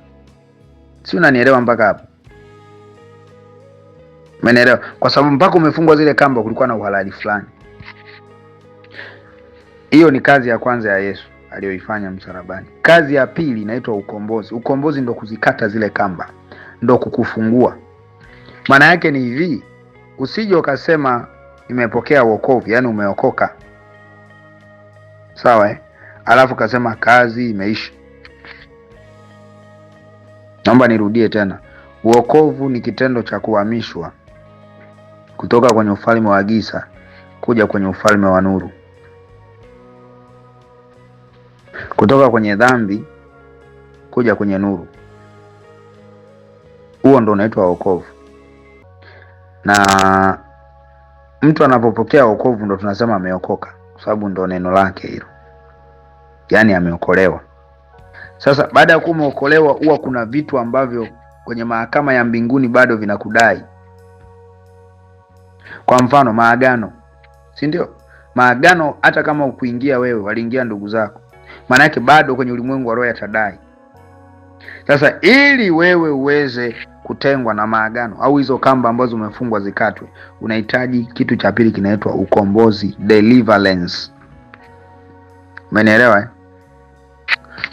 Si unanielewa mpaka hapo? Umeelewa? Kwa sababu mpaka umefungwa zile kamba kulikuwa na uhalali fulani. Hiyo ni kazi ya kwanza ya Yesu aliyoifanya msalabani. Kazi ya pili inaitwa ukombozi. Ukombozi ndo kuzikata zile kamba, ndo kukufungua. Maana yake ni hivi, usije ukasema nimepokea wokovu, yani umeokoka, sawa alafu kasema kazi imeisha. Naomba nirudie tena. Wokovu ni kitendo cha kuhamishwa kutoka kwenye ufalme wa giza kuja kwenye ufalme wa nuru, kutoka kwenye dhambi kuja kwenye nuru. Huo ndo unaitwa wokovu. Na mtu anapopokea wokovu ndo tunasema ameokoka, kwa sababu ndo neno lake hilo, yani ameokolewa. Sasa baada ya kuwa umeokolewa, huwa kuna vitu ambavyo kwenye mahakama ya mbinguni bado vinakudai. Kwa mfano maagano, si ndio? Maagano hata kama ukuingia wewe, waliingia ndugu zako, maana yake bado kwenye ulimwengu wa roho yatadai. Sasa ili wewe uweze kutengwa na maagano au hizo kamba ambazo umefungwa zikatwe, unahitaji kitu cha pili kinaitwa ukombozi, deliverance. Umenielewa?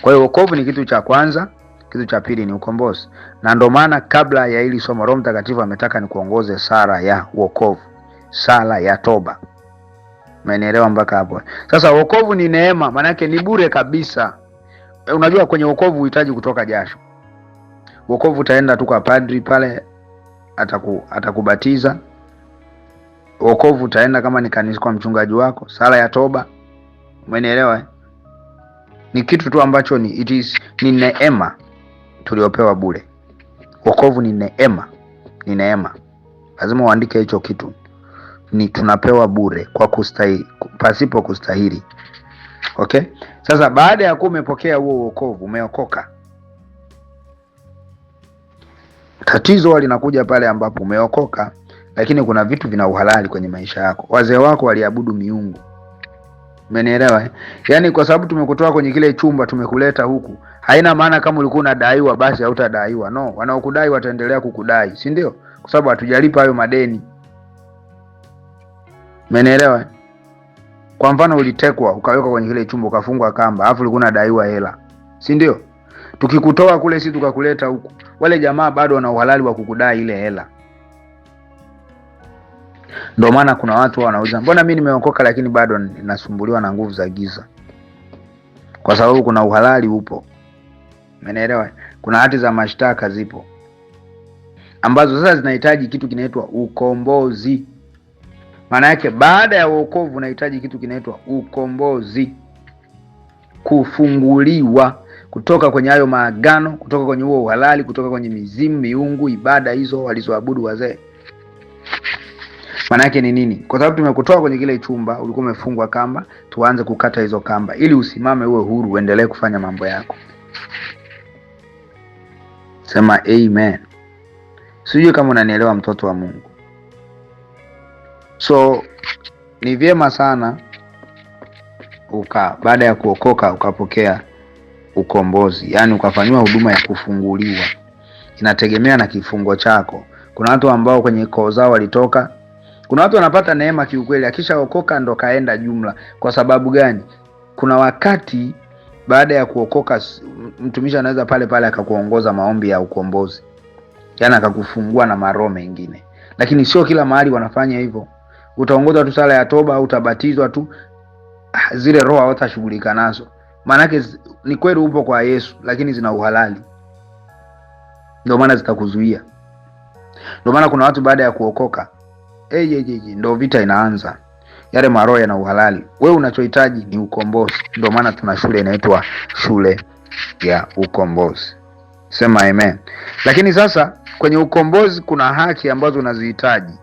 Kwa hiyo wokovu ni kitu cha kwanza, kitu cha pili ni ukombozi. Na ndio maana kabla ya hili somo Roho Mtakatifu ametaka nikuongoze sala ya wokovu, sala ya toba. Umenielewa mpaka hapo? Sasa wokovu ni neema, maana yake ni bure kabisa. Unajua kwenye wokovu unahitaji kutoka jasho. Wokovu utaenda tu kwa padri pale, atakubatiza. Wokovu utaenda kama ni kanisa kwa mchungaji wako, sala ya toba. Umenielewa? Ni kitu tu ambacho ni neema tuliopewa bure. Wokovu ni neema, ni neema. Lazima uandike hicho kitu. Ni tunapewa bure kwa kustahili, pasipo kustahili. Okay? Sasa baada ya kuwa umepokea huo wokovu, umeokoka, tatizo linakuja pale ambapo umeokoka, lakini kuna vitu vina uhalali kwenye maisha yako. Wazee wako waliabudu miungu. Umenielewa? Yaani kwa sababu tumekutoa kwenye kile chumba tumekuleta huku, haina maana kama ulikuwa unadaiwa basi hautadaiwa. No, wanaokudai wataendelea kukudai, si ndio? Kwa sababu hatujalipa hayo madeni. Umenielewa? Kwa mfano ulitekwa, ukawekwa kwenye kile chumba, ukafungwa kamba, alafu ulikuwa unadaiwa hela, si ndio? Tukikutoa kule sisi tukakuleta huku, wale jamaa bado wana uhalali wa kukudai ile hela. Ndio maana kuna watu wanauliza, mbona mimi nimeokoka lakini bado ninasumbuliwa na nguvu za giza? Kwa sababu kuna uhalali upo. Umeelewa? Kuna hati za mashtaka zipo, ambazo sasa zinahitaji kitu kinaitwa ukombozi. Maana yake baada ya wokovu unahitaji kitu kinaitwa ukombozi, kufunguliwa kutoka kwenye hayo maagano, kutoka kwenye huo uhalali, kutoka kwenye mizimu, miungu, ibada hizo walizoabudu wazee. Maana yake ni nini? Kwa sababu tumekutoa kwenye kile chumba, ulikuwa umefungwa kamba, tuanze kukata hizo kamba ili usimame, uwe huru, uendelee kufanya mambo yako. Sema amen. Sijui kama unanielewa, mtoto wa Mungu. So ni vyema sana baada ya kuokoka ukapokea ukombozi, yaani ukafanywa huduma ya kufunguliwa. Inategemea na kifungo chako. Kuna watu ambao kwenye koo zao walitoka. Kuna watu wanapata neema kiukweli, akishaokoka ndo kaenda jumla. Kwa sababu gani? Kuna wakati baada ya kuokoka mtumishi anaweza pale pale akakuongoza maombi ya ukombozi, yaani akakufungua na maroho mengine, lakini sio kila mahali wanafanya hivyo. Utaongozwa tu sala ya toba au utabatizwa tu, zile roho hawatashughulika nazo. Maanake ni kweli upo kwa Yesu, lakini zina uhalali, ndio maana zitakuzuia. Ndio maana kuna watu baada ya kuokoka ndio vita inaanza. Yale maroho yana uhalali. Wewe unachohitaji ni ukombozi. Ndio maana tuna shule inaitwa shule ya ukombozi. Sema amen. Lakini sasa kwenye ukombozi kuna haki ambazo unazihitaji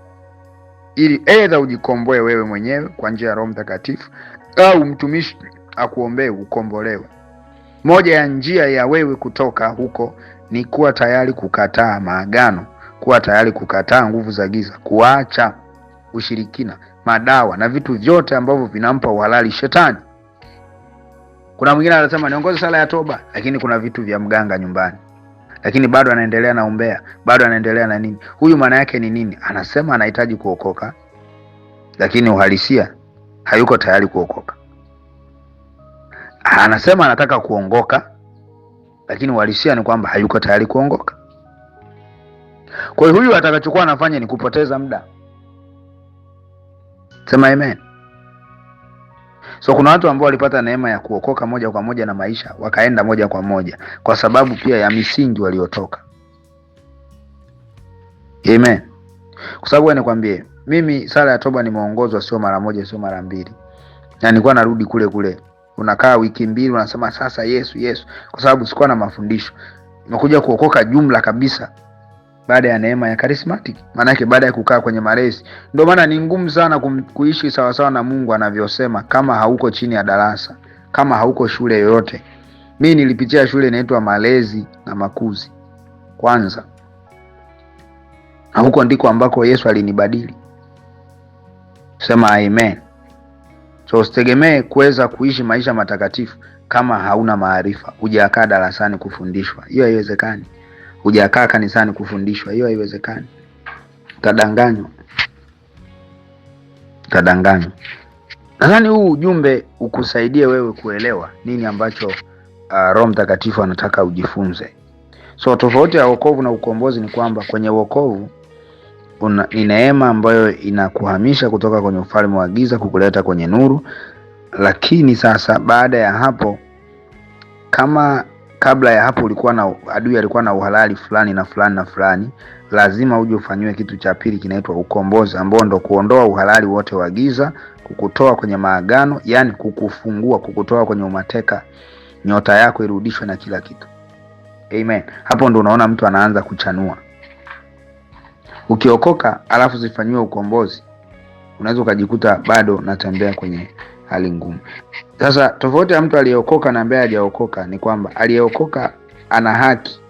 ili aidha ujikomboe wewe mwenyewe kwa njia ya Roho Mtakatifu au mtumishi akuombee ukombolewe. Moja ya njia ya wewe kutoka huko ni kuwa tayari kukataa maagano, kuwa tayari kukataa nguvu za giza, kuacha ushirikina, madawa na vitu vyote ambavyo vinampa uhalali shetani. Kuna mwingine anasema niongoze sala ya toba, lakini kuna vitu vya mganga nyumbani, lakini bado anaendelea na umbea, bado anaendelea na nini. Huyu maana yake ni nini? Anasema anahitaji kuokoka, lakini uhalisia hayuko tayari kuokoka. Anasema anataka kuongoka, lakini uhalisia ni kwamba hayuko tayari kuongoka. Kwa hiyo huyu atakachokuwa anafanya ni kupoteza muda. Sema amen. So kuna watu ambao walipata neema ya kuokoka moja kwa moja na maisha wakaenda moja kwa moja kwa sababu pia ya misingi waliotoka. Amen. Kwa sababu nikwambie, mimi sala ya toba nimeongozwa sio mara moja, sio mara mbili. Na nilikuwa narudi kule kule. Unakaa wiki mbili unasema sasa Yesu Yesu, kwa sababu sikuwa na mafundisho. Nimekuja kuokoka jumla kabisa baada ya neema ya charismatic. Maana yake baada ya kukaa kwenye malezi. Ndio maana ni ngumu sana kuishi sawa sawa na Mungu anavyosema kama hauko chini ya darasa, kama hauko shule yoyote. Mimi nilipitia shule inaitwa malezi na makuzi kwanza. Na huko ndiko ambako Yesu alinibadili. Sema amen. So usitegemee kuweza kuishi maisha matakatifu kama hauna maarifa. Hujakaa darasani kufundishwa. Hiyo haiwezekani. Hujakaa kanisani kufundishwa. Hiyo haiwezekani. Utadanganywa. Nadhani huu ujumbe ukusaidie wewe kuelewa nini ambacho Roho Mtakatifu anataka ujifunze. So tofauti ya wokovu na ukombozi ni kwamba kwenye wokovu ni neema ambayo inakuhamisha kutoka kwenye ufalme wa giza kukuleta kwenye nuru. Lakini sasa baada ya hapo, kama kabla ya hapo ulikuwa na adui alikuwa na uhalali fulani na fulani na fulani, lazima uje ufanywe kitu cha pili kinaitwa ukombozi, ambao ndo kuondoa uhalali wote wa giza, kukutoa kwenye maagano, yani kukufungua, kukutoa kwenye umateka, nyota yako irudishwe na kila kitu. Amen. Hapo ndo unaona mtu anaanza kuchanua. Ukiokoka alafu zifanywe ukombozi, unaweza ukajikuta bado natembea kwenye hali ngumu. Sasa tofauti ya mtu aliyeokoka na ambaye hajaokoka ni kwamba aliyeokoka ana haki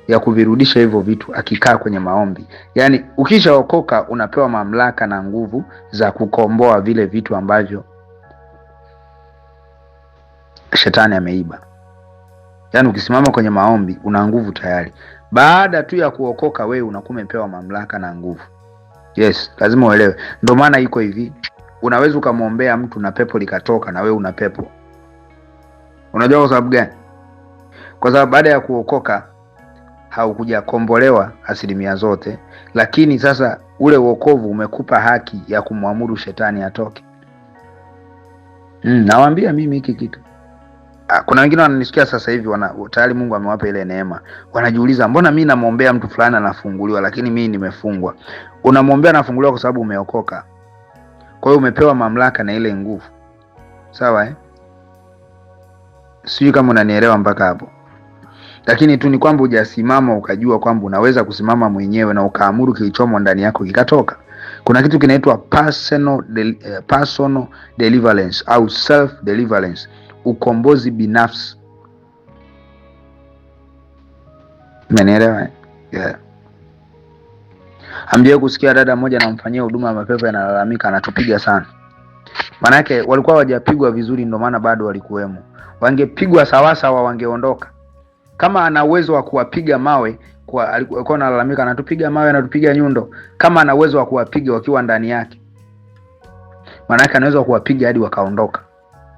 ya kuvirudisha hivyo vitu akikaa kwenye maombi. Yaani ukishaokoka unapewa mamlaka na nguvu za kukomboa vile vitu ambavyo shetani ameiba. Yaani ukisimama kwenye maombi una nguvu tayari. Baada tu ya kuokoka wewe unakuwa umepewa mamlaka na nguvu. Yes, lazima uelewe. Ndio maana iko hivi. Unaweza ukamwombea mtu na pepo likatoka na wewe una pepo. Unajua kwa sababu gani? Kwa sababu baada ya kuokoka haukuja kombolewa asilimia zote, lakini sasa ule wokovu umekupa haki ya kumwamuru shetani atoke. Nawaambia mimi hiki kitu. Kuna wengine wananisikia sasa hivi tayari Mungu amewapa ile neema. Wanajiuliza mbona mimi namuombea mtu fulani anafunguliwa lakini mimi nimefungwa. Unamwombea anafunguliwa kwa sababu umeokoka. Kwa hiyo umepewa mamlaka na ile nguvu. Sawa Sijui kama unanielewa mpaka hapo. Lakini tu ni kwamba hujasimama ukajua kwamba unaweza kusimama mwenyewe na ukaamuru kilichomo ndani yako kikatoka. Kuna kitu kinaitwa personal deliverance au self deliverance, ukombozi binafsi. Umenielewa? Yeah. Hamjawahi kusikia dada mmoja anamfanyia huduma ya mapepo analalamika anatupiga sana? Manake walikuwa hawajapigwa vizuri, ndio maana bado walikuwemo. Wangepigwa sawa sawa wangeondoka. Kama ana uwezo wa kuwapiga mawe, kwa alikuwa analalamika anatupiga mawe, anatupiga nyundo, kama ana uwezo wa kuwapiga wakiwa ndani yake, manake anaweza kuwapiga hadi wakaondoka.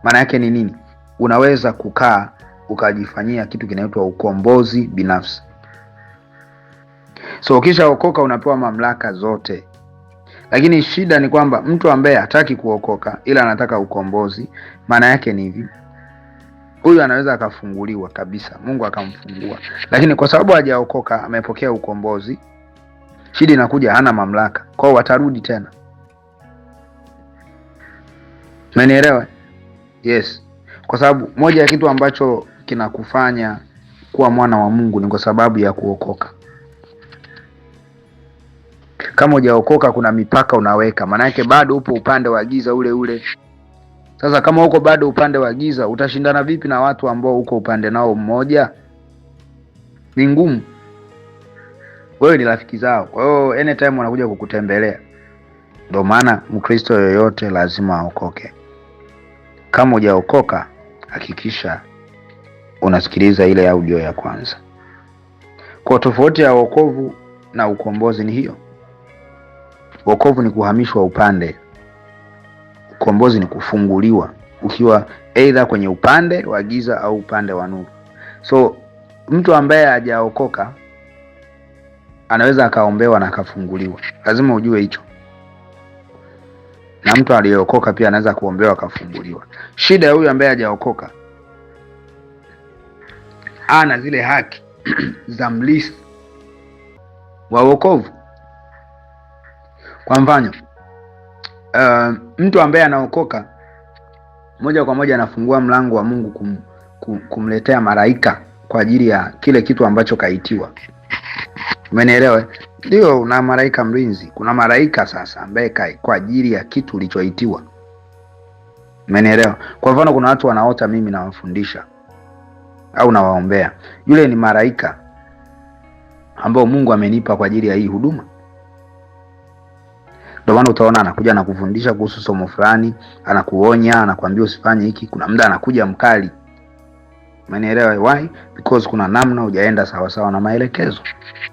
Maana yake ni nini? Unaweza kukaa ukajifanyia kitu kinaitwa ukombozi binafsi. So ukishaokoka unapewa mamlaka zote. Lakini shida ni kwamba mtu ambaye hataki kuokoka ila anataka ukombozi, maana yake ni hivi: huyu anaweza akafunguliwa kabisa, Mungu akamfungua, lakini kwa sababu hajaokoka, amepokea ukombozi, shida inakuja hana mamlaka. Kwao watarudi tena. Umenielewa? Yes. Kwa sababu moja ya kitu ambacho kinakufanya kuwa mwana wa Mungu ni kwa sababu ya kuokoka. Kama hujaokoka kuna mipaka unaweka, maana yake bado upo upande wa giza ule ule. Sasa kama uko bado upande wa giza, utashindana vipi na watu ambao uko upande nao mmoja? Ni ngumu. Wewe ni rafiki zao, kwa hiyo anytime wanakuja kukutembelea. Ndio maana Mkristo yoyote lazima aokoke. Kama hujaokoka, hakikisha unasikiliza ile audio ya kwanza. Kwa tofauti ya wokovu na ukombozi ni hiyo. Wokovu ni kuhamishwa upande. Ukombozi ni kufunguliwa ukiwa either kwenye upande wa giza au upande wa nuru. So mtu ambaye hajaokoka anaweza akaombewa na akafunguliwa. Lazima ujue hicho. Na mtu aliyeokoka pia anaweza kuombewa akafunguliwa. Shida ya huyu ambaye hajaokoka, ana zile haki za mlisi wa wokovu. Kwa mfano, mtu ambaye anaokoka moja kwa moja anafungua mlango wa Mungu kumletea malaika kwa ajili ya kile kitu ambacho kaitiwa. Umenielewa? Ndio, una malaika mlinzi. Kuna malaika sasa ambaye kwa ajili ya kitu ulichoitiwa. Umenielewa? Kwa mfano, kuna watu wanaota mimi nawafundisha au nawaombea. Yule ni malaika ambao Mungu amenipa kwa ajili ya hii huduma. Ndio maana utaona anakuja na kufundisha kuhusu somo fulani, anakuonya, anakuambia usifanye hiki. Kuna muda anakuja mkali. Umenielewa? Why? Because kuna namna hujaenda sawa sawa na maelekezo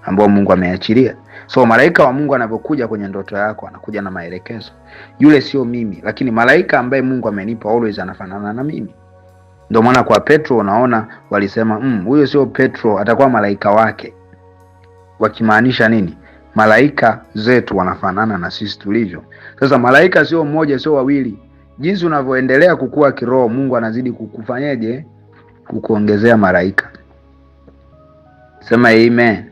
ambayo Mungu ameachilia. So malaika wa Mungu anapokuja kwenye ndoto yako anakuja na maelekezo. Yule sio mimi, lakini malaika ambaye Mungu amenipa always anafanana na mimi. Ndio maana kwa Petro unaona walisema huyo sio Petro, atakuwa malaika wake. Wakimaanisha nini? Malaika zetu wanafanana na sisi tulivyo. Sasa malaika sio mmoja, sio wawili. Jinsi unavyoendelea kukua kiroho, Mungu anazidi kukufanyaje? Kukuongezea malaika. Sema amen.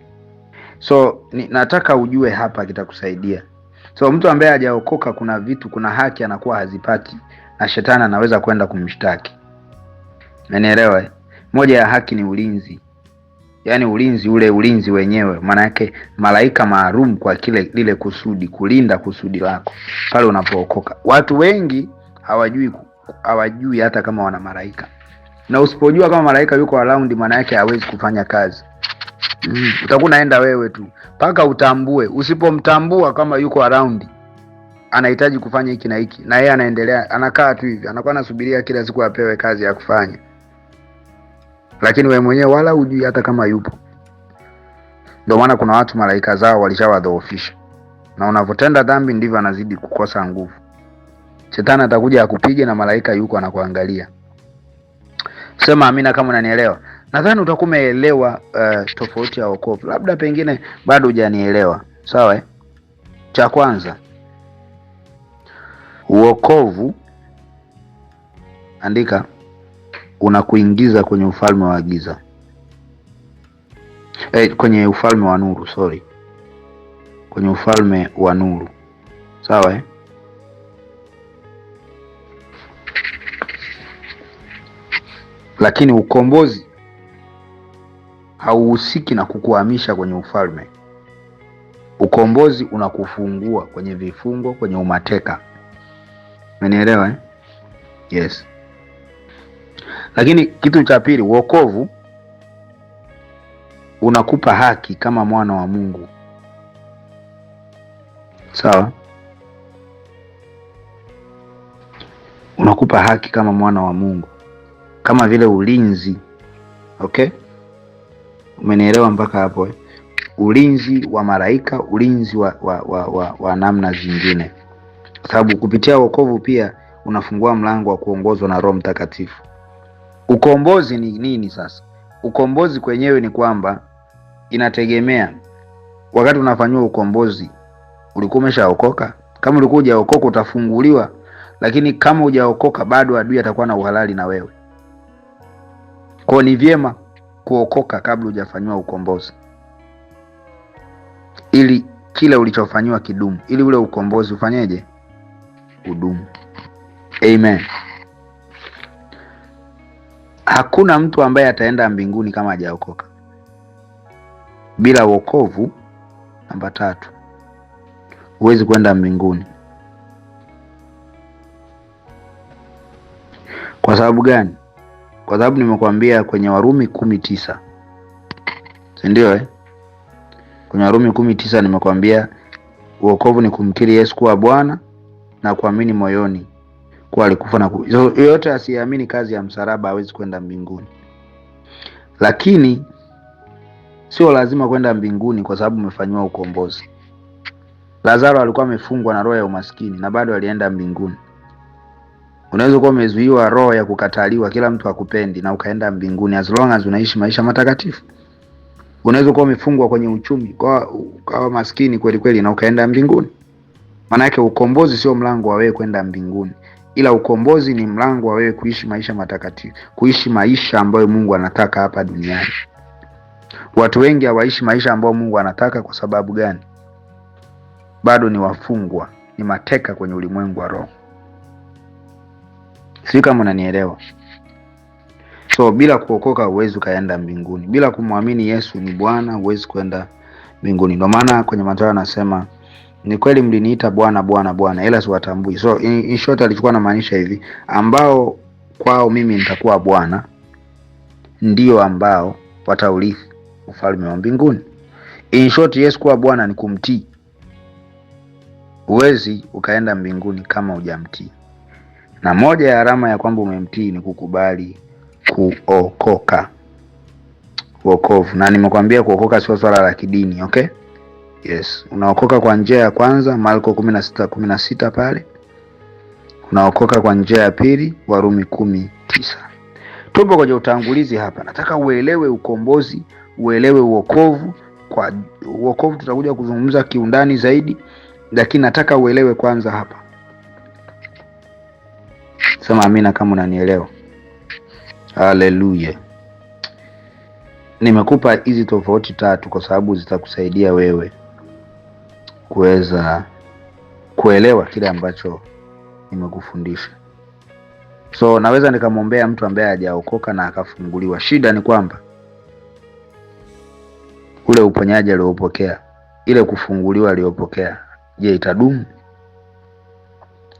So nataka ujue hapa, kitakusaidia. So mtu ambaye hajaokoka, kuna vitu, kuna haki anakuwa hazipati, na shetani anaweza kwenda kumshtaki. Umenielewa? Moja ya haki ni ulinzi. Yaani ulinzi, ule ulinzi wenyewe, maana yake malaika maalum kwa lile kusudi, kulinda kusudi lako pale unapookoka. Watu wengi hawajui hata kama wana malaika. Na usipojua kama malaika yuko around, maana yake hawezi kufanya kazi. Utakuwa naenda wewe tu mpaka utambue. Usipomtambua kama yuko around, anahitaji kufanya hiki na hiki, na yeye anaendelea, anakaa tu hivi, anakuwa anasubiria kila siku apewe kazi ya kufanya, lakini wewe mwenyewe wala hujui hata kama yupo. Ndio maana kuna watu malaika zao walishawadhoofisha, na unavotenda dhambi ndivyo anazidi kukosa nguvu. Shetani atakuja akupige na malaika yuko anakuangalia. Sema amina kama unanielewa. Nadhani utakuwa umeelewa tofauti ya wokovu. Labda pengine bado hujanielewa. Sawa? Cha kwanza, wokovu, andika, unakuingiza kwenye ufalme wa giza. Kwenye ufalme wa nuru, kwenye ufalme wa nuru. Sawa? Lakini ukombozi hauhusiki na kukuhamisha kwenye ufalme. Ukombozi unakufungua kwenye vifungo, kwenye umateka. Umenielewa eh? Yes. Lakini kitu cha pili, wokovu unakupa haki kama mwana wa Mungu. Sawa? Unakupa haki kama mwana wa Mungu, kama vile ulinzi. Okay? Umenielewa mpaka hapo eh? Ulinzi wa malaika, ulinzi wa namna zingine. Kwa sababu kupitia wokovu pia unafungua mlango wa kuongozwa na Roho Mtakatifu. Ukombozi ni nini sasa? Ukombozi kwenyewe ni kwamba inategemea wakati unafanywa ukombozi ulikuwa umeshaokoka. Kama ulikuwa hujaokoka utafunguliwa, lakini kama hujaokoka bado adui atakuwa na uhalali na wewe. Kwa ni vyema kuokoka kabla hujafanywa ukombozi, ili kile ulichofanywa kidumu, ili ule ukombozi ufanyeje? Udumu. Amen. Hakuna mtu ambaye ataenda mbinguni kama hajaokoka. Bila wokovu, namba 3, huwezi kwenda mbinguni. Kwa sababu gani? Kwa sababu nimekwambia kwenye Warumi 10:9. Si ndio eh? Kwenye Warumi 10:9 nimekwambia wokovu ni kumkiri Yesu kuwa Bwana na kuamini moyoni kuwa alikufa na yote asiamini kazi ya msalaba hawezi kwenda mbinguni. Lakini sio lazima kwenda mbinguni kwa sababu umefanywa ukombozi. Lazaro alikuwa amefungwa na roho ya umaskini na bado alienda mbinguni. Unaweza kuwa umezuiwa roho ya kukataliwa, kila mtu akupendi, na ukaenda mbinguni as long as unaishi maisha matakatifu. Unaweza kuwa umefungwa kwenye uchumi, kwa maskini kweli kweli, na ukaenda mbinguni. Maana yake ukombozi sio mlango wa wewe kwenda mbinguni, ila ukombozi ni mlango wa wewe kuishi maisha matakatifu, kuishi maisha ambayo Mungu anataka hapa duniani. Watu wengi hawaishi maisha ambayo Mungu anataka. Kwa sababu gani? Bado ni wafungwa, ni mateka kwenye ulimwengu wa roho. Sio kama unanielewa? So bila kuokoka huwezi kaenda mbinguni. Bila kumwamini Yesu ni Bwana huwezi kwenda mbinguni. Ndio maana kwenye Mathayo anasema, ni kweli mliniita Bwana Bwana Bwana ila siwatambui. So in short alichukua anamaanisha hivi, ambao kwao mimi nitakuwa Bwana ndio ambao wataurithi ufalme wa mbinguni. In short, Yesu kuwa Bwana ni kumtii. Huwezi ukaenda mbinguni kama hujamtii. Na moja ya alama ya kwamba umemtii ni kukubali kuokoka. Wokovu. Na nimekwambia kuokoka sio swala la kidini, okay? Yes, unaokoka kwa njia ya kwanza, Marko 16:16 pale. Unaokoka kwa njia ya pili, Warumi 10:9. Tupo kwenye utangulizi hapa. Nataka uelewe ukombozi, uelewe wokovu. Kwa wokovu tutakuja kuzungumza kiundani zaidi, lakini nataka uelewe kwanza hapa. Sema amina kama unanielewa. Haleluya. Nimekupa hizi tofauti 3 kwa sababu zitakusaidia wewe kuweza kuelewa kile ambacho nimekufundisha. So naweza nikamwombea mtu ambaye hajaokoka na akafunguliwa. Shida ni kwamba ule uponyaji aliopokea, ile kufunguliwa aliyopokea, je, itadumu?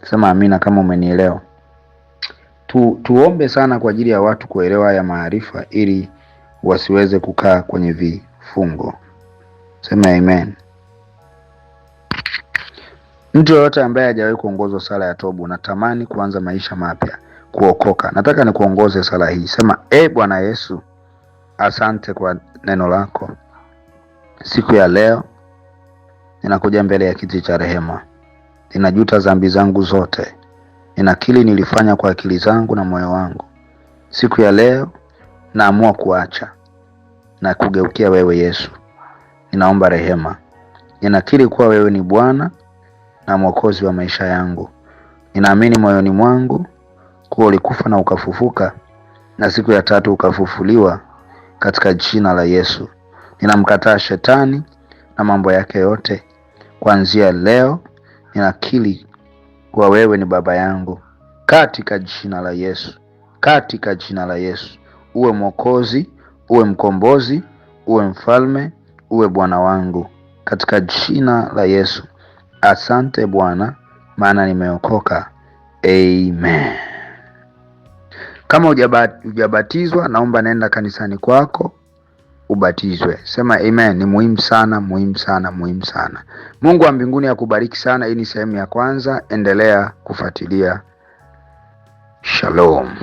Sema amina kama umenielewa. Tuombe sana kwa ajili ya watu kuelewa haya maarifa ili wasiweze kukaa kwenye vifungo. Sema amen. Mtu yoyote ambaye hajawahi kuongozwa sala ya toba, natamani kuanza maisha mapya, kuokoka, nataka nikuongoze sala hii. Sema, Bwana Yesu, asante kwa neno lako. Siku ya leo ninakuja mbele ya kiti cha rehema. Ninajuta dhambi zangu zote. Ninakiri nilifanya kwa akili zangu na moyo wangu. Siku ya leo naamua kuacha na kugeukia wewe Yesu. Ninaomba rehema. Ninakiri kuwa wewe ni Bwana na Mwokozi wa maisha yangu. Ninaamini moyoni mwangu kuwa ulikufa na ukafufuka na siku ya 3 ukafufuliwa katika jina la Yesu. Ninamkataa shetani na mambo yake yote. Kuanzia leo ninakiri kuwa wewe ni baba yangu katika jina la Yesu. Katika jina la Yesu. Uwe Mwokozi, uwe mkombozi, uwe mfalme, uwe Bwana wangu. katika jina la Yesu. Asante Bwana, maana nimeokoka. Amen. Kama hujabatizwa, naomba nenda kanisani kwako ubatizwe. Sema amen. Ni muhimu sana, muhimu sana, muhimu sana. Mungu wa mbinguni akubariki sana. Hii ni sehemu ya kwanza, endelea kufuatilia. Shalom.